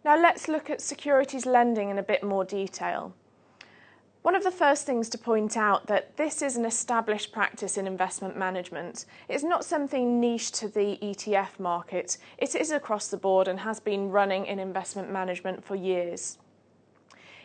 Now let's look at securities lending in a bit more detail. One of the first things to point out that this is an established practice in investment management. It's not something niche to the ETF market. It is across the board and has been running in investment management for years.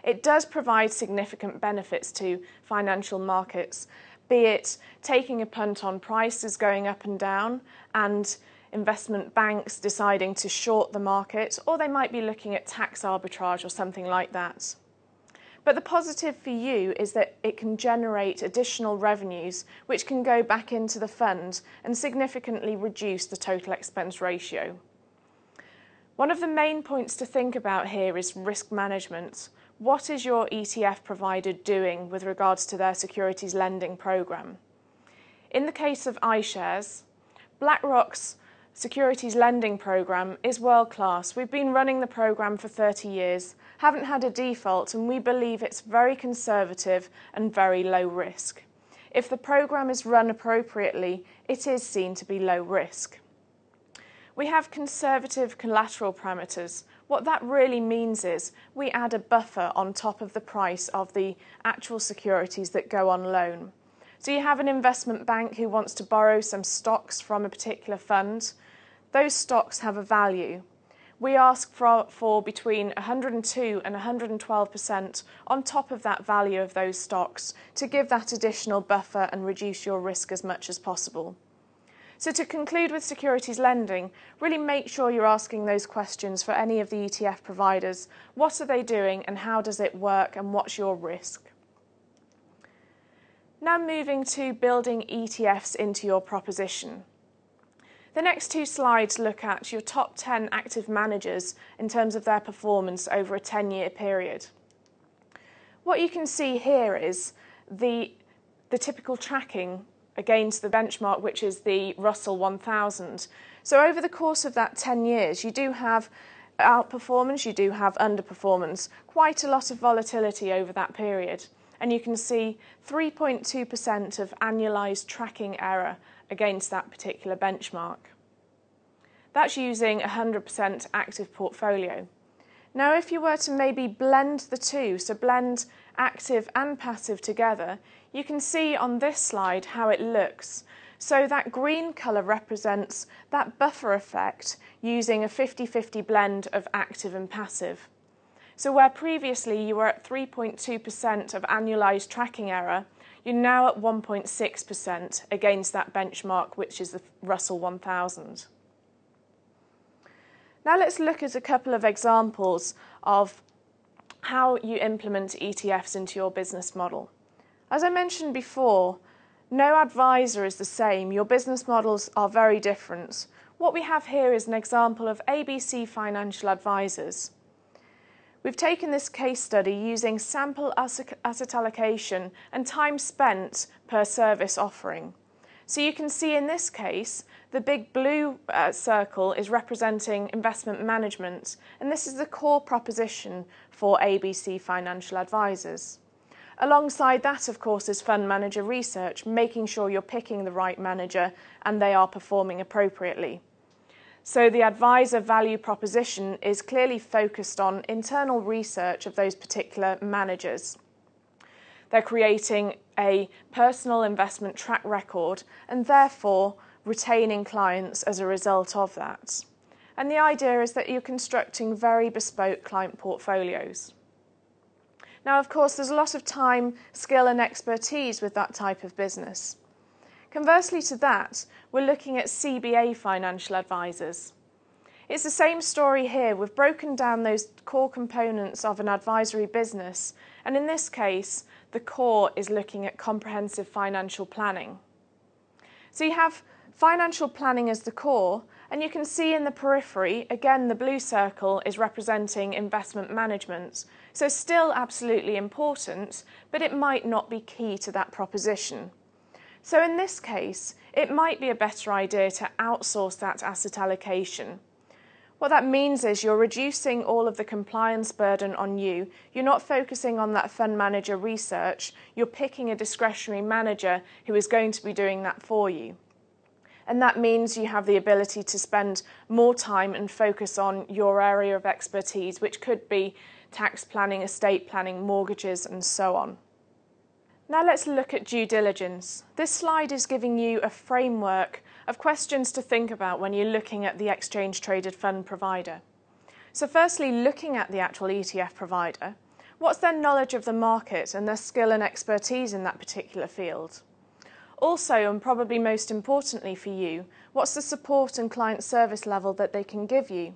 It does provide significant benefits to financial markets, be it taking a punt on prices going up and down and investment banks deciding to short the market, or they might be looking at tax arbitrage or something like that. But the positive for you is that it can generate additional revenues which can go back into the fund and significantly reduce the total expense ratio. One of the main points to think about here is risk management. What is your ETF provider doing with regards to their securities lending program? In the case of iShares, BlackRock's securities lending program is world-class. We've been running the program for 30 years, haven't had a default, and we believe it's very conservative and very low risk. If the program is run appropriately, it is seen to be low risk. We have conservative collateral parameters. What that really means is we add a buffer on top of the price of the actual securities that go on loan. So you have an investment bank who wants to borrow some stocks from a particular fund. Those stocks have a value. We ask for between 102 and 112% on top of that value of those stocks to give that additional buffer and reduce your risk as much as possible. So to conclude with securities lending, really make sure you're asking those questions for any of the ETF providers. What are they doing and how does it work and what's your risk? Now moving to building ETFs into your proposition. The next two slides look at your top 10 active managers in terms of their performance over a 10-year period. What you can see here is the typical tracking against the benchmark, which is the Russell 1000. So over the course of that 10 years, you do have outperformance, you do have underperformance, quite a lot of volatility over that period. And you can see 3.2% of annualized tracking error against that particular benchmark. That's using 100% active portfolio. Now, if you were to maybe blend the two, so blend active and passive together, you can see on this slide how it looks. So that green colour represents that buffer effect using a 50-50 blend of active and passive. So where previously you were at 3.2% of annualised tracking error, you're now at 1.6% against that benchmark, which is the Russell 1000. Now let's look at a couple of examples of how you implement ETFs into your business model. As I mentioned before, no advisor is the same. Your business models are very different. What we have here is an example of ABC Financial Advisors. We've taken this case study using sample asset allocation and time spent per service offering. So you can see in this case, the big blue circle is representing investment management, and this is the core proposition for ABC Financial Advisors. Alongside that, of course, is fund manager research, making sure you're picking the right manager and they are performing appropriately. So the advisor value proposition is clearly focused on internal research of those particular managers. They're creating a personal investment track record and therefore retaining clients as a result of that. And the idea is that you're constructing very bespoke client portfolios. Now, of course, there's a lot of time, skill and expertise with that type of business. Conversely to that, we're looking at CBA Financial Advisors. It's the same story here. We've broken down those core components of an advisory business, and in this case, the core is looking at comprehensive financial planning. So you have financial planning as the core, and you can see in the periphery, again, the blue circle is representing investment management. So still absolutely important, but it might not be key to that proposition. So in this case, it might be a better idea to outsource that asset allocation. What that means is you're reducing all of the compliance burden on you. You're not focusing on that fund manager research. You're picking a discretionary manager who is going to be doing that for you. And that means you have the ability to spend more time and focus on your area of expertise, which could be tax planning, estate planning, mortgages, and so on. Now let's look at due diligence. This slide is giving you a framework of questions to think about when you're looking at the exchange-traded fund provider. So firstly, looking at the actual ETF provider, what's their knowledge of the market and their skill and expertise in that particular field? Also, and probably most importantly for you, what's the support and client service level that they can give you?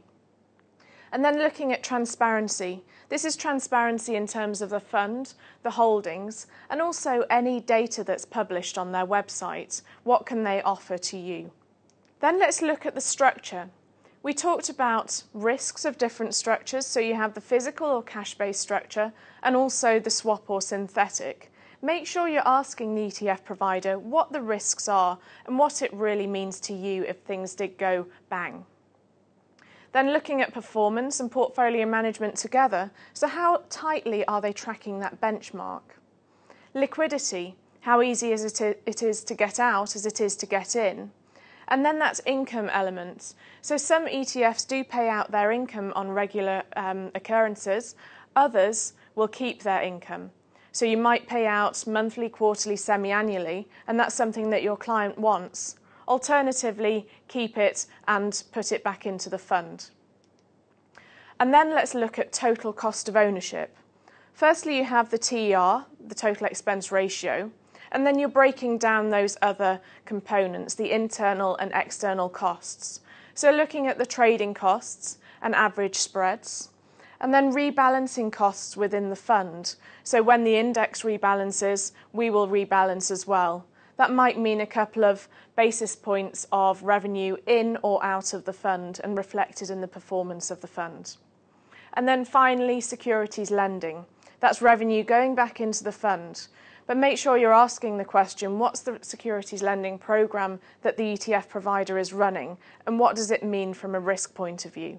And then looking at transparency. This is transparency in terms of the fund, the holdings, and also any data that's published on their website. What can they offer to you? Then let's look at the structure. We talked about risks of different structures, so you have the physical or cash-based structure and also the swap or synthetic. Make sure you're asking the ETF provider what the risks are and what it really means to you if things did go bang. Then looking at performance and portfolio management together, so how tightly are they tracking that benchmark? Liquidity, how easy is it is to get out as it is to get in? And then that's income elements. So some ETFs do pay out their income on regular occurrences, others will keep their income. So you might pay out monthly, quarterly, semi-annually, and that's something that your client wants. Alternatively, keep it and put it back into the fund. And then let's look at total cost of ownership. Firstly, you have the TER, the total expense ratio, and then you're breaking down those other components, the internal and external costs. So looking at the trading costs and average spreads, and then rebalancing costs within the fund. So when the index rebalances, we will rebalance as well. That might mean a couple of basis points of revenue in or out of the fund and reflected in the performance of the fund. And then finally, securities lending. That's revenue going back into the fund. But make sure you're asking the question, what's the securities lending program that the ETF provider is running, and what does it mean from a risk point of view?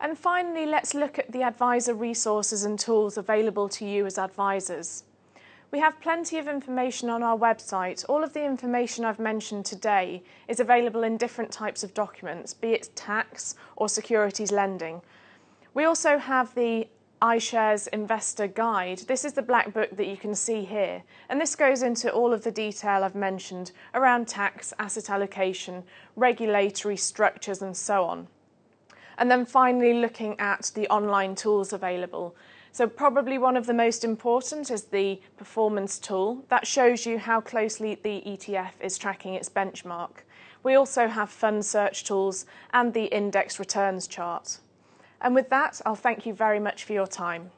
And finally, let's look at the advisor resources and tools available to you as advisors. We have plenty of information on our website. All of the information I've mentioned today is available in different types of documents, be it tax or securities lending. We also have the iShares Investor Guide. This is the black book that you can see here, and this goes into all of the detail I've mentioned around tax, asset allocation, regulatory structures and so on. And then finally looking at the online tools available. So probably one of the most important is the performance tool. That shows you how closely the ETF is tracking its benchmark. We also have fund search tools and the index returns chart. And with that, I'll thank you very much for your time.